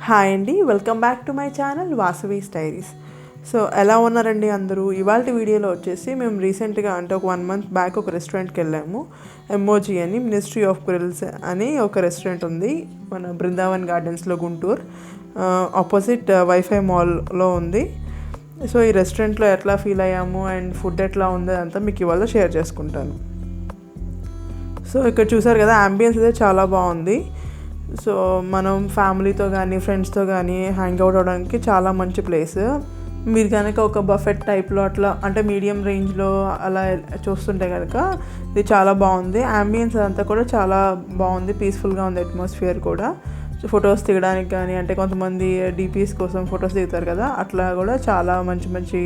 Hi అండి, welcome back to my channel Vasavi's diaries. So ఎలా ఉన్నారండి అందరూ? ఇవాళ వీడియోలో వచ్చేసి మేము రీసెంట్గా అంటే ఒక 1 month బ్యాక్ ఒక రెస్టారెంట్కి వెళ్ళాము. M.O.G అని, మినిస్ట్రీ ఆఫ్ గ్రిల్స్ అని ఒక రెస్టారెంట్ ఉంది మన బృందావన్ గార్డెన్స్లో గుంటూరు, ఆపోజిట్ వైఫై మాల్లో ఉంది. సో ఈ రెస్టారెంట్లో ఎట్లా ఫీల్ అయ్యాము అండ్ ఫుడ్ ఎట్లా ఉందో అంతా మీకు ఇవాళ షేర్ చేసుకుంటాను. సో ఇక్కడ చూసారు కదా, అంబియన్స్ అయితే చాలా బాగుంది. సో మనం ఫ్యామిలీతో కానీ ఫ్రెండ్స్తో కానీ హ్యాంగ్ అవుట్ అవ్వడానికి చాలా మంచి ప్లేస్. మీరు కనుక ఒక బఫెట్ టైప్లో అట్లా అంటే మీడియం రేంజ్లో అలా చూస్తుంటే కనుక ఇది చాలా బాగుంది. అంబియన్స్ అంతా కూడా చాలా బాగుంది, పీస్ఫుల్గా ఉంది, అట్మాస్ఫియర్ కూడా. ఫొటోస్ దిగడానికి కానీ అంటే కొంతమంది డిపిఎస్ కోసం ఫొటోస్ దిగుతారు కదా, అట్లా కూడా చాలా మంచి మంచి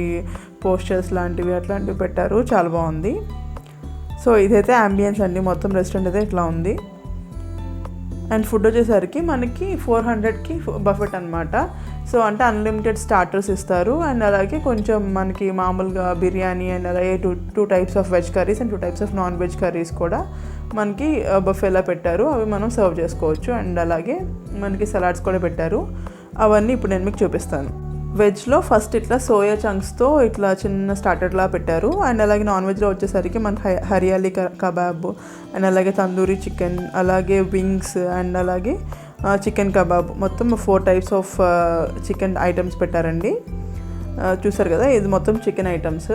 పోస్టర్స్ అట్లాంటివి పెట్టారు, చాలా బాగుంది. సో ఇదైతే అంబియన్స్ అండి, మొత్తం రెస్టారెంట్ అయితే ఇట్లా ఉంది. అండ్ ఫుడ్ వచ్చేసరికి మనకి 400కి బఫెట్ అనమాట. సో అంటే అన్లిమిటెడ్ స్టార్టర్స్ ఇస్తారు అండ్ అలాగే కొంచెం మనకి మామూలుగా బిర్యానీ అండ్ అలాగే two types of veg curries and 2 types of non veg curries కూడా మనకి బఫేలా పెట్టారు. అవి మనం సర్వ్ చేసుకోవచ్చు. అండ్ అలాగే మనకి సలాడ్స్ కూడా పెట్టారు. అవన్నీ ఇప్పుడు నేను మీకు చూపిస్తాను. వెజ్లో ఫస్ట్ ఇట్లా సోయా చంక్స్తో ఇట్లా చిన్న స్టార్టర్లా పెట్టారు. అండ్ అలాగే నాన్ వెజ్లో వచ్చేసరికి మనకి హరియాలీ కబాబ్ అండ్ అలాగే తందూరి చికెన్, అలాగే వింగ్స్ అండ్ అలాగే చికెన్ కబాబ్, మొత్తం 4 types ఆఫ్ చికెన్ ఐటమ్స్ పెట్టారండి. చూసారు కదా, ఇది మొత్తం చికెన్ ఐటమ్స్.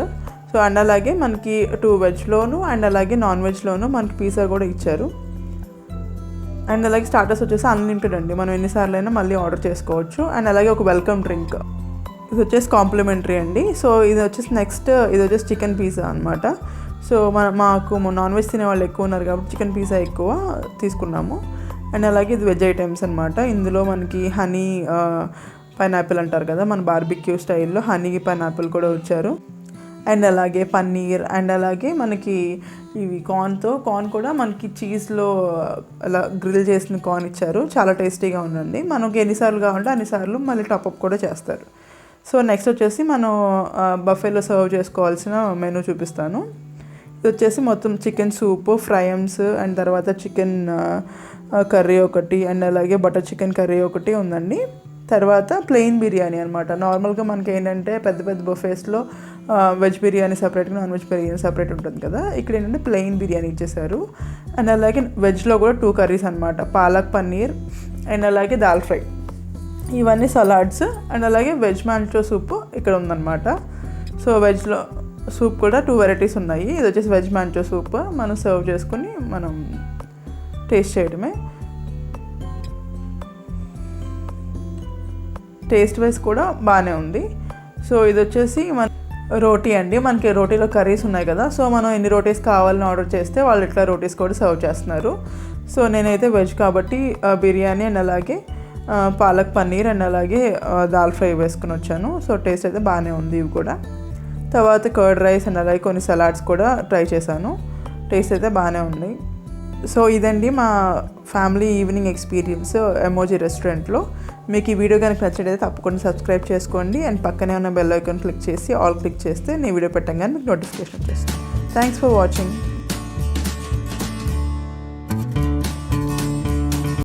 సో అండ్ అలాగే మనకి 2 వెజ్లోను అండ్ అలాగే నాన్ వెజ్లోను మనకి పిజ్జా కూడా ఇచ్చారు. అండ్ అలాగే స్టార్టర్స్ వచ్చేసి అన్లిమిటెడ్ అండి, మనం ఎన్నిసార్లు అయినా మళ్ళీ ఆర్డర్ చేసుకోవచ్చు. అండ్ అలాగే ఒక వెల్కమ్ డ్రింక్, ఇది వచ్చేసి కాంప్లిమెంటరీ అండి. సో ఇది వచ్చేసి నెక్స్ట్, ఇది వచ్చేసి చికెన్ పిజ్జా అనమాట. సో మాకు నాన్ వెజ్ తినే వాళ్ళు ఎక్కువ ఉన్నారు కాబట్టి చికెన్ పిజ్జా ఎక్కువ తీసుకున్నాము. అండ్ అలాగే ఇది వెజ్ ఐటమ్స్ అనమాట. ఇందులో మనకి హనీ పైనాపిల్ అంటారు కదా, మన బార్బిక్యూ స్టైల్లో హనీ పైనాపిల్ కూడా వచ్చారు. అండ్ అలాగే పన్నీర్ అండ్ అలాగే మనకి ఇవి కార్న్ కూడా మనకి చీజ్లో అలా గ్రిల్ చేసిన కార్న్ ఇచ్చారు, చాలా టేస్టీగా ఉందండి. మనకి ఎన్నిసార్లు కావాలంటే అన్నిసార్లు మళ్ళీ టాప్అప్ కూడా చేస్తారు. సో నెక్స్ట్ వచ్చేసి మనం బఫేలో సర్వ్ చేసుకోవాల్సిన మెనూ చూపిస్తాను. ఇది వచ్చేసి మొత్తం చికెన్ సూప్, ఫ్రైమ్స్ అండ్ తర్వాత చికెన్ కర్రీ ఒకటి అండ్ అలాగే బటర్ చికెన్ కర్రీ ఒకటి ఉందండి. తర్వాత ప్లెయిన్ బిర్యానీ అనమాట. నార్మల్గా మనకి ఏంటంటే పెద్ద పెద్ద బఫేస్లో వెజ్ బిర్యానీ సపరేట్గా నాన్ వెజ్ బిర్యానీ సపరేట్ ఉంటుంది కదా, ఇక్కడ ఏంటంటే ప్లెయిన్ బిర్యానీ ఇచ్చేసారు. అండ్ అలాగే వెజ్లో కూడా 2 curries అనమాట, పాలక్ పన్నీర్ అండ్ అలాగే దాల్ ఫ్రై, ఇవన్నీ సలాడ్స్ అండ్ అలాగే వెజ్ మ్యాంచో సూప్ ఇక్కడ ఉందన్నమాట. సో వెజ్లో సూప్ కూడా 2 varieties ఉన్నాయి. ఇది వచ్చేసి వెజ్ మ్యాంచో సూప్, మనం సర్వ్ చేసుకుని మనం టేస్ట్ చేయడమే. టేస్ట్ వైజ్ కూడా బాగానే ఉంది. సో ఇది వచ్చేసి మన రోటీ అండి, మనకి రోటీలో కర్రీస్ ఉన్నాయి కదా, సో మనం ఎన్ని రోటీస్ కావాలని ఆర్డర్ చేస్తే వాళ్ళు ఇట్లా రోటీస్ కూడా సర్వ్ చేస్తున్నారు. సో నేనైతే వెజ్ కాబట్టి బిర్యానీ అండ్ అలాగే పాలక్ పన్నీర్ అండ్ అలాగే దాల్ ఫ్రై వేసుకుని వచ్చాను. సో టేస్ట్ అయితే బాగానే ఉంది ఇవి కూడా. తర్వాత కర్డ్ రైస్ అండ్ అలాగే కొన్ని సలాడ్స్ కూడా ట్రై చేశాను, టేస్ట్ అయితే బాగానే ఉంది. సో ఇదండి మా ఫ్యామిలీ ఈవినింగ్ ఎక్స్పీరియన్స్ M.O.G రెస్టారెంట్లో. మీకు ఈ వీడియో కనుక నచ్చినట్లయితే తప్పకుండా సబ్స్క్రైబ్ చేసుకోండి అండ్ పక్కనే ఉన్న బెల్ ఐకాన్ క్లిక్ చేసి ఆల్ క్లిక్ చేస్తే నేను వీడియో పెట్టగానే మీకు నోటిఫికేషన్ వచ్చేస్తుంది. Thanks for watching.